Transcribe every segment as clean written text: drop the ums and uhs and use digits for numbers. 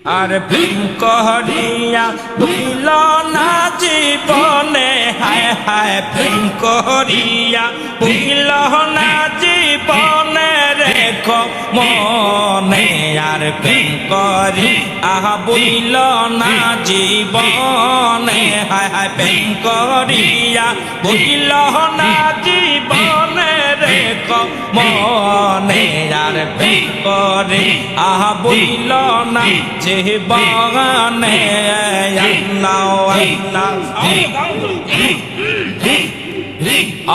আর প্রেম করিয়া ভুল না জীবনে, হায় হায় প্রেম করিয়া ভুল না জীবনে, রেখো মনে। আর প্রেম করি ভুল না জীবনে, হায় হায় প্রেম করিয়া ভুল না জীবনে, রেখো মনে। আর প্রেম করে ভুল না জীবনে, আল্লাহ আল্লাহ।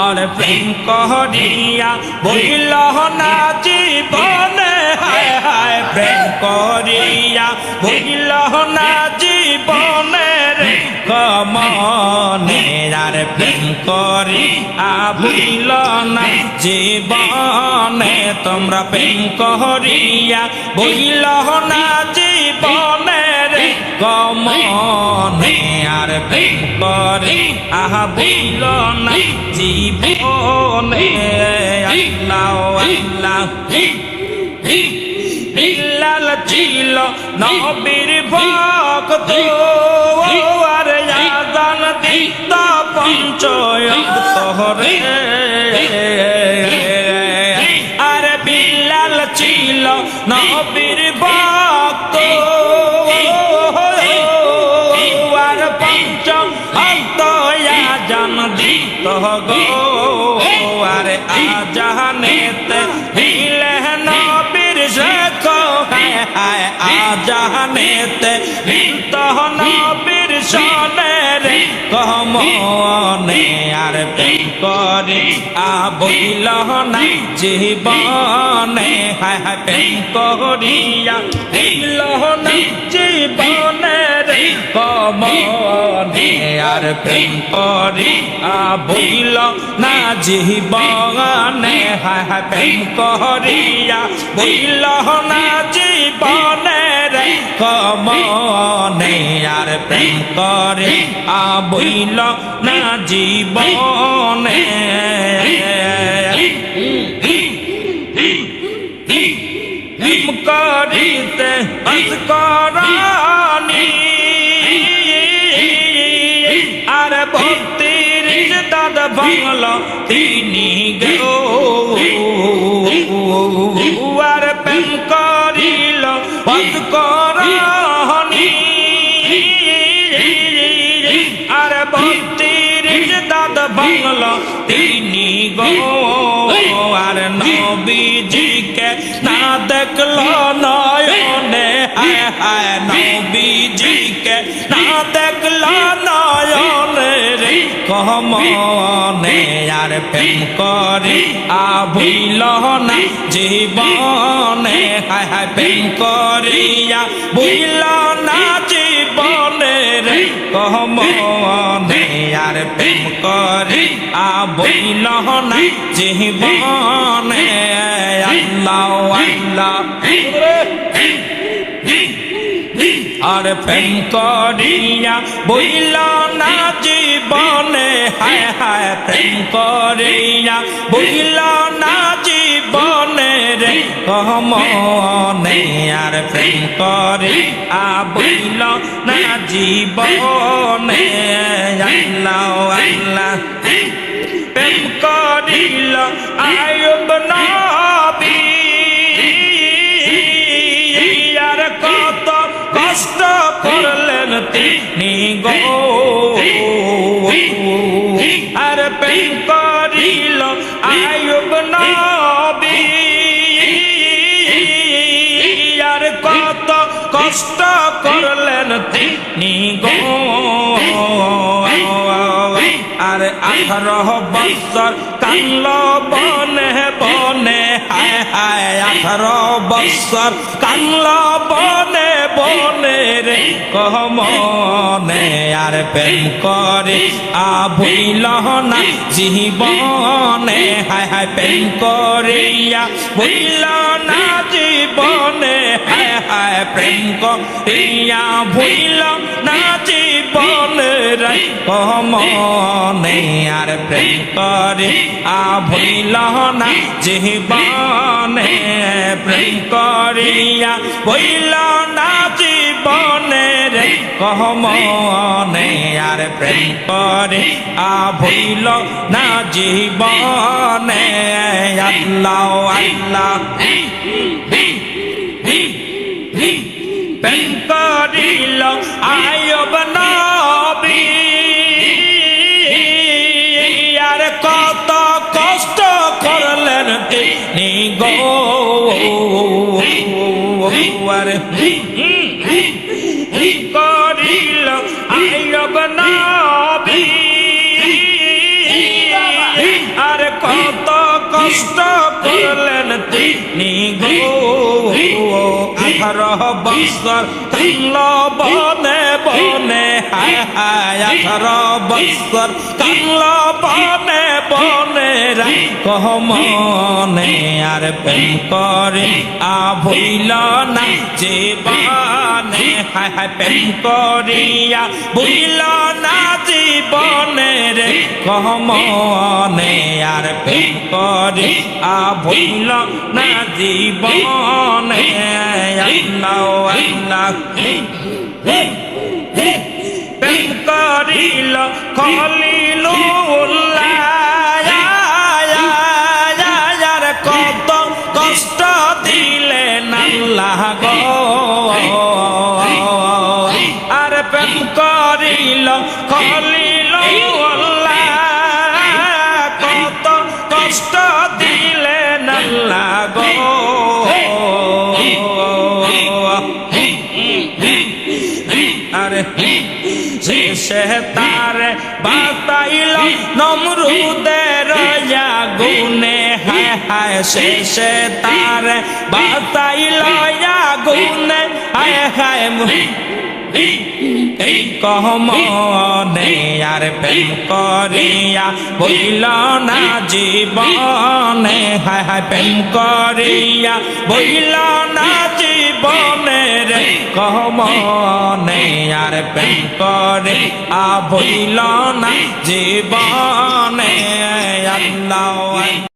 আর প্রেম করিয়া ভুল না জীবনে, হায় হায় প্রেম করিয়া ভুল না জীবনে, মনে। আর প্রেম করি ভুল না জীবনে, তোমরা প্রেম করিয়া ভুল না জীবনে, মনে। আর প্রেম করি ভুল না জীবনে, আল্লাহ আল্লাহ। বিল্লাল ছিল নবীর ভক্ত, আর আযান দিত পঞ্চ ওয়াক্ত রে। আর বিল্লাল ছিল নবীর ভক্ত, আর পঞ্চ ওয়াক্ত আযান দিত গো। আর আযানেতে দিলে নবীর শেখো, হায় হায় আযানেতে দিত নবীর শোনে রে মনে। আর প্রেম করে ভুল না জীবনে, হায় হায় প্রেম করিয়া ভুল না জীবনে, রে মনে। আর প্রেম করে ভুল না জীবনে, হায় হায় প্রেম করিয়া ভুল না জীবনে, রে মনে। আর প্রেম করে ভুল না জীবনে। প্রেম করিতে অস্করানি, আর ভক্তির দাদ ভাঙল তিনি গো। আর প্রেম করিল অস্করানি, আর ভক্তির দাদ ভাঙল তিনি গো। আর নবীজিকে না দেখল নয়নে, হায় হায় নবীজিকে না দেখল নয়নে, রে মনে। আর প্রেম করি ভুল না জীবনে, হায় হায় প্রেম করিয়া ভুল না জীবনে, রে মনে। আর প্রেম করি ভুল না জীবনে, আল্লাহ আল্লাহ। আর প্রেম করিয়া ভুল না জীবনে, হায় হায় প্রেম করিয়া ভুল না জীবনে, রে মনে। আর প্রেম করে ভুল না জীবনে, আল্লাহ আল্লাহ। প্রেম করিল আয়ুব নবী, আর কত কষ্ট করলেন তিনি গো। আর প্রেম করিল আয়ুব নবী, আর কত কষ্ট করলেন তিনি গো। আর 18 বছর কানল বনে বনে, হায় হায় 18 বছর কানল বনে বনে, রে মনে। আর প্রেম করে ভুল না জীবনে, হায় হায় প্রেম করিয়া ভুল না জীবনে, হায় হায় প্রেম করিয়া ভুল না জীবনে, রে মনে। আর প্রেম করে ভুল না জীবনে, প্রেম করিয়া ভুল না জীবনে, কহমনে আর প্রেম করে ভুইল না জীবনে আল্লাহ আল্লাহ প্রেম করিল আয়ব নবী আর কত কষ্ট করলেন তিনি গো আর করিল আয়ব নবী আর কত কষ্ট করলেন তিনি গো 18 বছর কাল বনে বনে হায় হায় 18 বছর কাল বনে বনে কহমনে আর প্রেম করে ভুইল না জীবনে হায় হায় প্রেম করিয়া ভুইল না জীবনে রে কহমনে আর প্রেম করে ভুইল না জীবনে আল্লাহ আল্লাহ প্রেম করিল খলিলুল্লাহ কত কষ্ট দিলেন আল্লাহ গো আর প্রেম করিল খলিলুল্লাহ কত কষ্ট দিলেন আল্লাহ গো শেষে তার বাতাইল নমরুদের আগুনে হায় হায় শেষে তার বাতাইল আগুনে হায় হায় এই কহমনে আর প্রেম করিয়া বইল না জীবনে হায় হায় প্রেম করিয়া বইল না জীবনে রে কহমনে আর প্রেম করে বইল না জীবনে আল্লাহ।